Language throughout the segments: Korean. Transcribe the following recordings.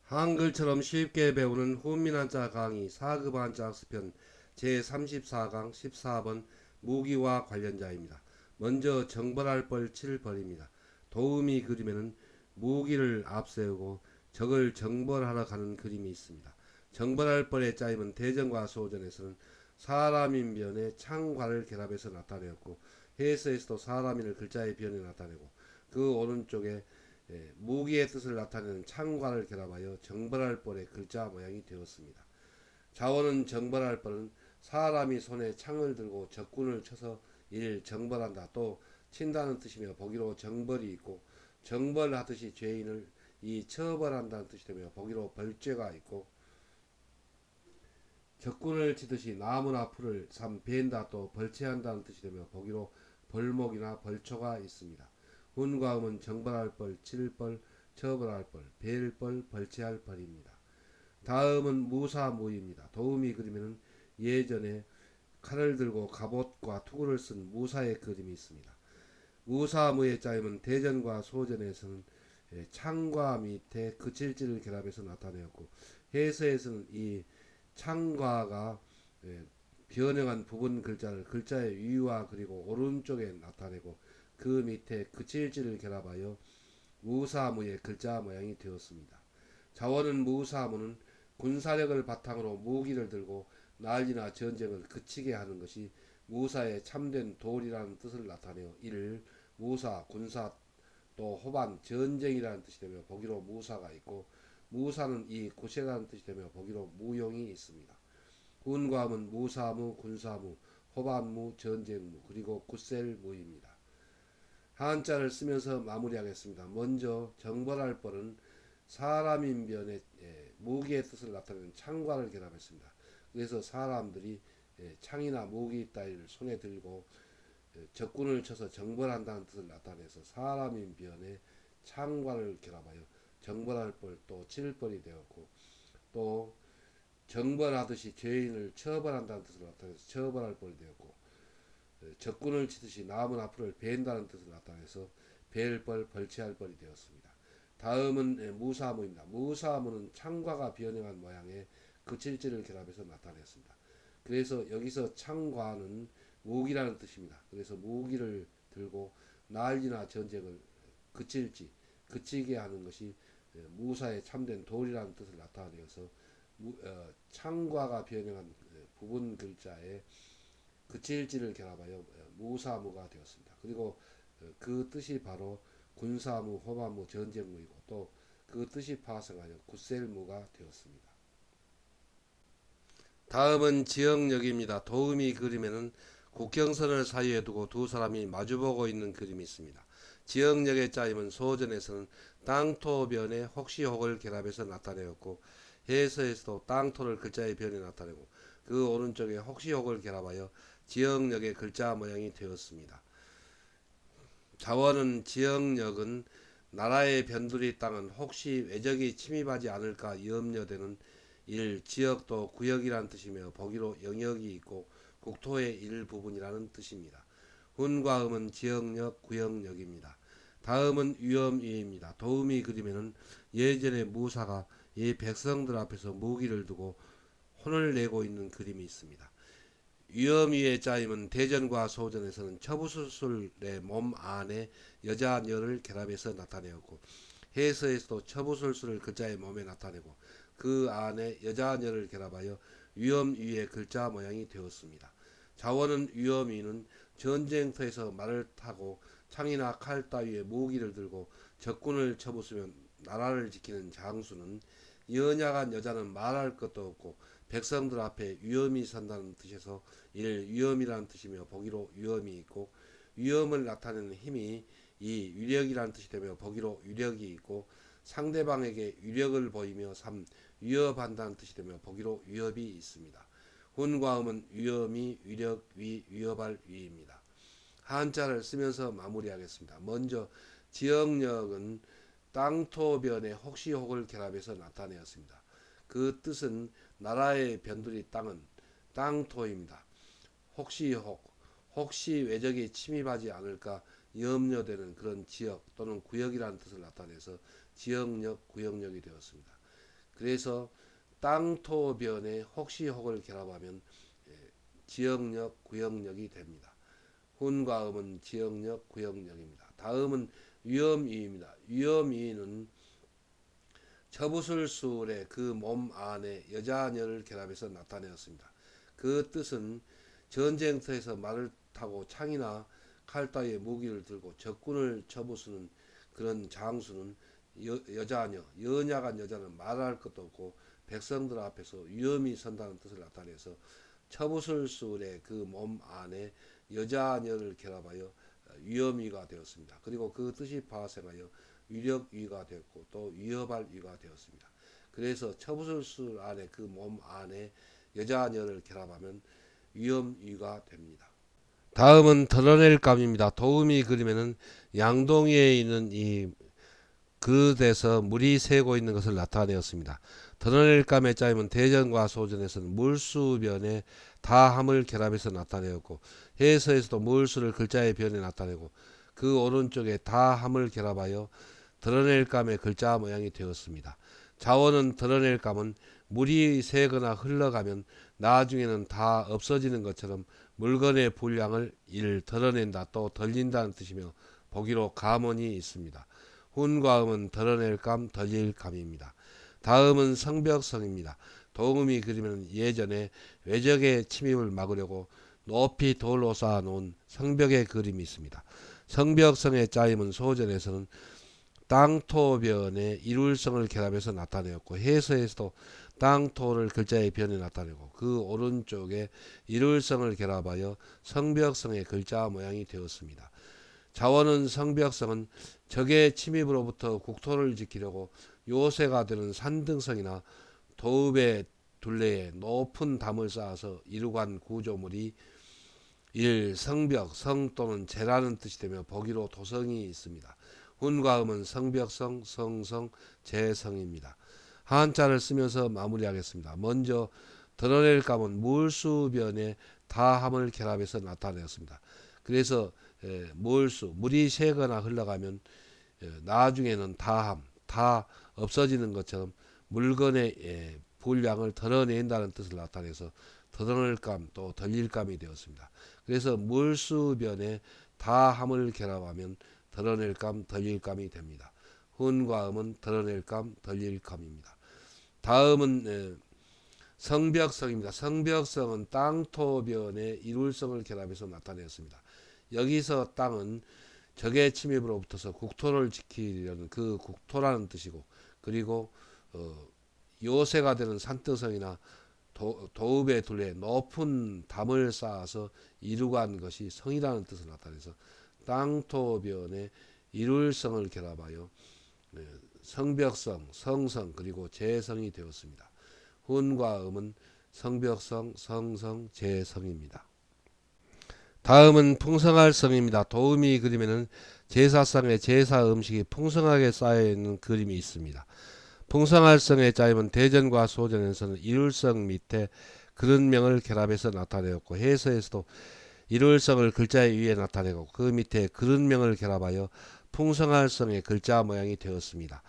한글처럼 쉽게 배우는 훈민한자 강의 4급 한자 학습편 제34강 14번 무기와 관련자입니다. 먼저 정벌할 벌 7벌입니다. 도우미 그림에는 무기를 앞세우고 적을 정벌하러 가는 그림이 있습니다. 정벌할 벌의 짜임은 대전과 소전에서는 사람인 변에 창과를 결합해서 나타내었고 해서에서도 사람인을 글자의 변에 나타내고 그 오른쪽에 무기의 뜻을 나타내는 창과를 결합하여 정벌할 벌의 글자 모양이 되었습니다. 자원은 정벌할 벌은 사람이 손에 창을 들고 적군을 쳐서 이를 정벌한다 또 친다는 뜻이며 보기로 정벌이 있고 정벌하듯이 죄인을 이 처벌한다는 뜻이 되며 보기로 벌죄가 있고 적군을 치듯이 나무나 풀을 벤다 또 벌채한다는 뜻이 되며 보기로 벌목이나 벌초가 있습니다. 훈과 음은 정벌할 벌, 칠벌, 처벌할 벌, 벨벌, 벌채할 벌입니다. 다음은 무사무입니다. 도우미 그림에는 예전에 칼을 들고 갑옷과 투구를 쓴 무사의 그림이 있습니다. 무사무의 짜임은 대전과 소전에서는 창과 밑에 그칠지를 결합해서 나타내었고 해서에서는 이 창과가 변형한 부분 글자를 글자의 위와 그리고 오른쪽에 나타내고 그 밑에 그칠지를 결합하여 무사무의 글자 모양이 되었습니다. 자원은 무사무는 군사력을 바탕으로 무기를 들고 난리나 전쟁을 그치게 하는 것이 무사의 참된 도리라는 뜻을 나타내어 이를 무사, 군사 또 호반, 전쟁이라는 뜻이 되며 보기로 무사가 있고 무사는 이 구세라는 뜻이 되며 보기로 무용이 있습니다. 군과함은 무사무, 군사무, 호반무, 전쟁무 그리고 굿셀무입니다. 한자를 쓰면서 마무리하겠습니다. 먼저 정벌할 벌은 사람인변에 무기의 뜻을 나타내는 창과를 결합했습니다. 그래서 사람들이 창이나 무기 따위를 손에 들고 적군을 쳐서 정벌한다는 뜻을 나타내서 사람인변에 창과를 결합하여 정벌할 벌 또 칠벌이 되었고 또 정벌하듯이 죄인을 처벌한다는 뜻을 나타내서 처벌할 벌이 되었고 적군을 치듯이 나무나 풀을 벤다는 뜻을 나타내서 벨벌 벌채할 벌이 되었습니다. 다음은 무사무입니다. 무사무는 창과가 변형한 모양의 그칠지를 결합해서 나타냈습니다. 그래서 여기서 창과는 무기라는 뜻입니다. 그래서 무기를 들고 난리나 전쟁을 그칠지 그치게 하는 것이 무사의 참된 도리라는 뜻을 나타내어서 창과가 변형한 부분 글자에 그칠지를 결합하여 무사무가 되었습니다. 그리고 그 뜻이 바로 군사무, 호마무, 전쟁무이고 또 그 뜻이 파생하여 굿셀무가 되었습니다. 다음은 지역력입니다. 도우미 그림에는 국경선을 사이에 두고 두 사람이 마주보고 있는 그림이 있습니다. 지역력의 짜임은 소전에서는 땅토변에 혹시혹을 결합해서 나타내었고 해서에서도 땅토를 글자의 변에 나타내고 그 오른쪽에 혹시혹을 결합하여 지역력의 글자 모양이 되었습니다. 자원은 지역력은 나라의 변두리 땅은 혹시 외적이 침입하지 않을까 염려되는 일, 지역도 구역이란 뜻이며 보기로 영역이 있고 국토의 일부분이라는 뜻입니다. 훈과 음은 지역력, 구역력입니다. 다음은 위험위입니다. 도우미 그림에는 예전의 무사가 이 백성들 앞에서 무기를 두고 혼을 내고 있는 그림이 있습니다. 위험위의 짜임은 대전과 소전에서는 처부술술의 몸 안에 여자녀를 결합해서 나타내었고 해서에서도 처부술술을 글자의 몸에 나타내고 그 안에 여자녀를 결합하여 위험위의 글자 모양이 되었습니다. 자원은 위험위는 전쟁터에서 말을 타고 창이나 칼 따위의 무기를 들고 적군을 쳐부수면 나라를 지키는 장수는 연약한 여자는 말할 것도 없고 백성들 앞에 위험이 선다는 뜻에서 이를 위험이라는 뜻이며 보기로 위험이 있고 위험을 나타내는 힘이 이 위력이라는 뜻이 되며 보기로 위력이 있고 상대방에게 위력을 보이며 위협한다는 뜻이 되며 보기로 위협이 있습니다. 훈과 음은 위험이 위력 위 위협할 위입니다. 한자를 쓰면서 마무리하겠습니다. 먼저 지역력은 땅토변에 혹시혹을 결합해서 나타내었습니다. 그 뜻은 나라의 변두리 땅은 땅토입니다. 혹시혹, 혹시 외적이 침입하지 않을까 염려되는 그런 지역 또는 구역이라는 뜻을 나타내서 지역력, 구역력이 되었습니다. 그래서 땅토변에 혹시 혹을 결합하면 지역력, 구역력이 됩니다. 훈과 음은 지역력, 구역력입니다. 다음은 위험위입니다. 위험위는 처부술술의 그 몸 안에 여자녀를 결합해서 나타내었습니다. 그 뜻은 전쟁터에서 말을 타고 창이나 칼 따위의 무기를 들고 적군을 처부수는 그런 장수는 여자녀, 연약한 여자는 말할 것도 없고 백성들 앞에서 위험히 선다는 뜻을 나타내서 처부술술의 그 몸 안에 여자녀를 결합하여 위험위가 되었습니다. 그리고 그 뜻이 파생하여 위력위가 되었고 또 위협할 위가 되었습니다. 그래서 처부술술 안에 그 몸 안에 여자녀를 결합하면 위험위가 됩니다. 다음은 드러낼 감입니다. 도우미 그림에는 양동이에 있는 이 그릇에서 물이 새고 있는 것을 나타내었습니다. 드러낼 감의 짜임은 대전과 소전에서는 물수변에 다함을 결합해서 나타내었고 해서에서도 물수를 글자의 변에 나타내고 그 오른쪽에 다함을 결합하여 드러낼 감의 글자 모양이 되었습니다. 자원은 드러낼 감은 물이 새거나 흘러가면 나중에는 다 없어지는 것처럼 물건의 분량을 드러낸다 또 덜린다는 뜻이며 보기로 감언이 있습니다. 훈과 음은 드러낼 감, 덜릴 감입니다. 다음은 성벽성입니다. 도움이 그리면 예전에 외적의 침입을 막으려고 높이 돌로 쌓아놓은 성벽의 그림이 있습니다. 성벽성의 짜임은 소전에서는 땅토변에 이룰성을 결합해서 나타내었고 해서에서도 땅토를 글자의 변에 나타내고 그 오른쪽에 이룰성을 결합하여 성벽성의 글자 모양이 되었습니다. 자원은 성벽성은 적의 침입으로부터 국토를 지키려고 요새가 되는 산등성이나 도읍의 둘레에 높은 담을 쌓아서 이루간 구조물이 성벽, 성 또는 재라는 뜻이 되며 보기로 도성이 있습니다. 훈과 음은 성벽성, 성성, 재성입니다. 한자를 쓰면서 마무리하겠습니다. 먼저 드러낼 감은 물수변에 다함을 결합해서 나타내었습니다. 그래서 물수, 물이 새거나 흘러가면 나중에는 다함, 다 없어지는 것처럼 물건의 분량을 덜어낸다는 뜻을 나타내서 드러낼 감 또 덜릴 감이 되었습니다. 그래서 물수변에 다함을 결합하면 드러낼 감, 덜릴 감이 됩니다. 훈과 음은 드러낼 감, 덜릴 감입니다. 다음은 성벽성입니다. 성벽성은 땅토변에 이룰성을 결합해서 나타내었습니다. 여기서 땅은 적의 침입으로부터서 국토를 지키려는 그 국토라는 뜻이고 그리고 요새가 되는 산등성이나 도읍의 둘레에 높은 담을 쌓아서 이루간 것이 성이라는 뜻을 나타내서 땅토변에 이룰성을 결합하여 성벽성, 성성 그리고 재성이 되었습니다. 훈과 음은 성벽성, 성성, 재성입니다. 다음은 풍성할 성입니다. 도우미 그림에는 제사상에 제사 음식이 풍성하게 쌓여있는 그림이 있습니다. 풍성할 성의 짜임은 대전과 소전에서는 이룰성 밑에 그릇명을 결합해서 나타내었고 해서에서도 이룰성을 글자 위에 나타내고 그 밑에 그릇명을 결합하여 풍성할 성의 글자 모양이 되었습니다.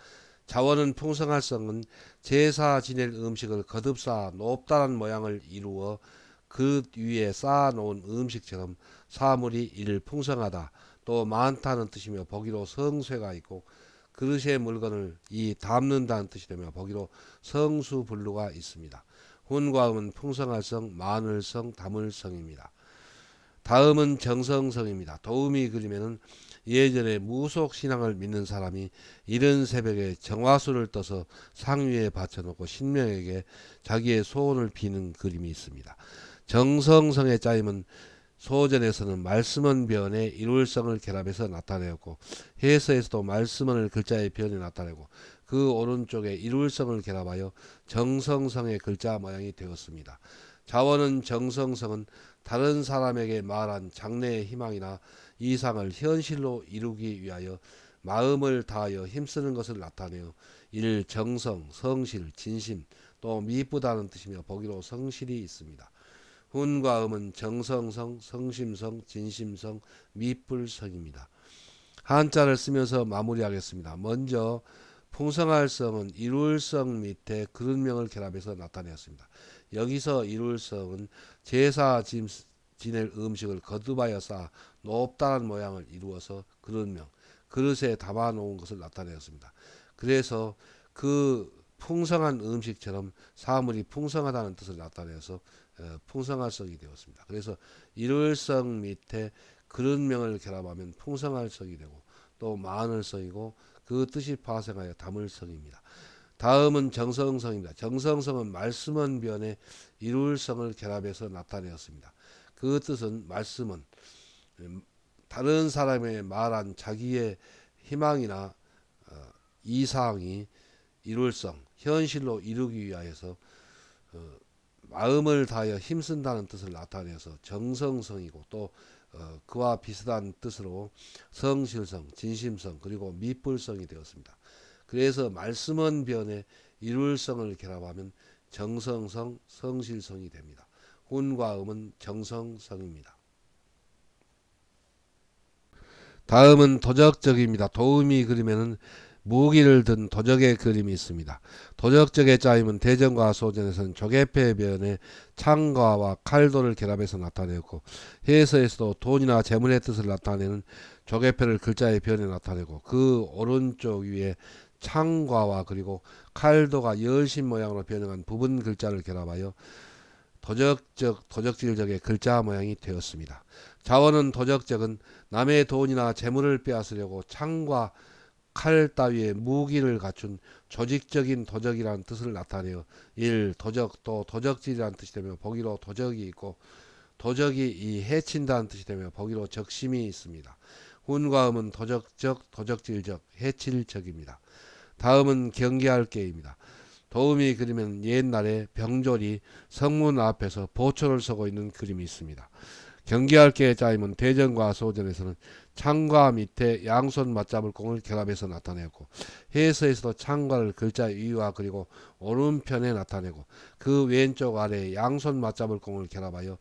자원은 풍성할 성은 제사 지낼 음식을 거듭 쌓아 높다란 모양을 이루어 그릇 위에 쌓아놓은 음식처럼 사물이 이를 풍성하다 또 많다는 뜻이며 보기로 성쇠가 있고 그릇의 물건을 담는다는 뜻이 되며 보기로 성수분루가 있습니다. 훈과 음은 풍성할 성, 많을 성, 담을 성입니다. 다음은 정성성입니다. 도우미 그림에는 예전에 무속신앙을 믿는 사람이 이른 새벽에 정화수를 떠서 상위에 받쳐놓고 신명에게 자기의 소원을 비는 그림이 있습니다. 정성성의 짜임은 소전에서는 말씀은 변에 이룰성을 결합해서 나타내었고 해서에서도 말씀은 글자의 변에 나타내고 그 오른쪽에 이룰성을 결합하여 정성성의 글자 모양이 되었습니다. 자원은 정성성은 다른 사람에게 말한 장래의 희망이나 이상을 현실로 이루기 위하여 마음을 다하여 힘쓰는 것을 나타내어 이를 정성, 성실, 진심 또 미쁘다는 뜻이며 보기로 성실이 있습니다. 훈과 음은 정성성, 성심성, 진심성, 미뿔성입니다. 한자를 쓰면서 마무리하겠습니다. 먼저 풍성할성은 이룰성 밑에 그릇명을 결합해서 나타내었습니다. 여기서 이룰성은 제사 지낼 음식을 거듭하여 쌓아 높다는 모양을 이루어서 그릇명, 그릇에 담아 놓은 것을 나타내었습니다. 그래서 그 풍성한 음식처럼 사물이 풍성하다는 뜻을 나타내어서 풍성할성이 되었습니다. 그래서 이룰성 밑에 그릇명을 결합하면 풍성할성이 되고 또 많을성이고 그 뜻이 파생하여 담을성입니다. 다음은 정성성입니다. 정성성은 말씀원변에 이룰성을 결합해서 나타내었습니다. 그 뜻은 말씀은 다른 사람의 말한 자기의 희망이나 이상이 이룰성, 현실로 이루기 위하여서 마음을 다하여 힘쓴다는 뜻을 나타내서 정성성이고 또 그와 비슷한 뜻으로 성실성, 진심성 그리고 미불성이 되었습니다. 그래서 말씀은 변에 이룰성을 결합하면 정성성, 성실성이 됩니다. 훈과 음은 정성성입니다. 다음은 도적적입니다. 도음이 그림에는 무기를 든 도적의 그림이 있습니다. 도적적의 짜임은 대전과 소전에서는 조개패 변에 창과와 칼도를 결합해서 나타내고 해서에서도 돈이나 재물의 뜻을 나타내는 조개패를 글자의 변에 나타내고 그 오른쪽 위에 창과와 그리고 칼도가 열신 모양으로 변형한 부분 글자를 결합하여 도적질적의 글자 모양이 되었습니다. 자원은 도적적은 남의 돈이나 재물을 빼앗으려고 창과 칼 따위의 무기를 갖춘 조직적인 도적이라는 뜻을 나타내어 도적 또 도적질이라는 뜻이 되며 보기로 도적이 있고 도적이 이 해친다는 뜻이 되며 보기로 적심이 있습니다. 훈과 음은 도적적, 도적질적, 해칠적입니다. 다음은 경계할게입니다. 도움이 그리면 옛날에 병졸이 성문 앞에서 보초를 서고 있는 그림이 있습니다. 경계할게의 짜임은 대전과 소전에서는 창과 밑에 양손 맞잡을 공을 결합해서 나타내고 해서에서도 창과를 글자 위와 그리고 오른편에 나타내고 그 왼쪽 아래에 양손 맞잡을 공을 결합하여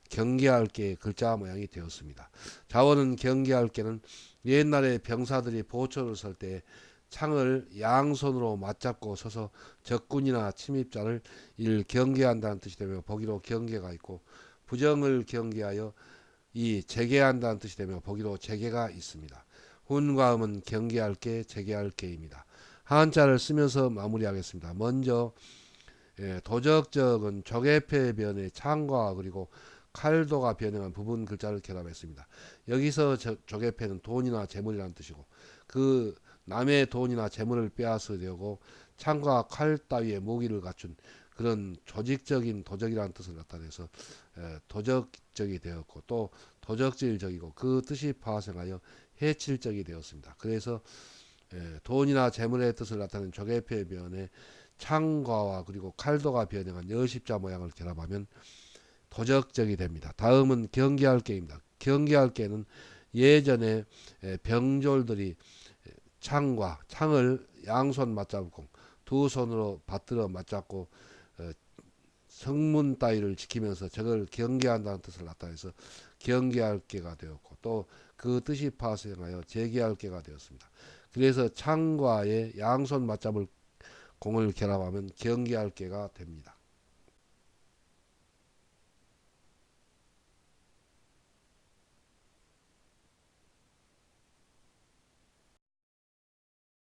경계할게의 글자 모양이 되었습니다. 자원은 경계할게는 옛날에 병사들이 보초를 설 때 창을 양손으로 맞잡고 서서 적군이나 침입자를 경계한다는 뜻이 되며 보기로 경계가 있고 부정을 경계하여 재계한다는 뜻이 되며 보기로 재계가 있습니다. 훈과 음은 경계할게, 재계할게입니다. 한자를 쓰면서 마무리하겠습니다. 먼저 도적적은 조개패 변의 창과 그리고 칼도가 변형한 부분 글자를 결합했습니다. 여기서 조개패는 돈이나 재물이라는 뜻이고 그 남의 돈이나 재물을 빼앗으려고 창과 칼 따위의 무기를 갖춘 그런 조직적인 도적이라는 뜻을 나타내서 도적적이 되었고 또 도적질적이고 그 뜻이 파생하여 해칠적이 되었습니다. 그래서 돈이나 재물의 뜻을 나타내는 조개패 변에 창과와 그리고 칼도가 변형한 여십자 모양을 결합하면 도적적이 됩니다. 다음은 경계할게입니다. 경계할게는 예전에 병졸들이 창을 양손 맞잡고 두 손으로 받들어 맞잡고 성문 따위를 지키면서 저걸 경계한다는 뜻을 나타내서 경계할게가 되었고 또 그 뜻이 파생하여 재계할게가 되었습니다. 그래서 창과의 양손 맞잡을 공을 결합하면 경계할게가 됩니다.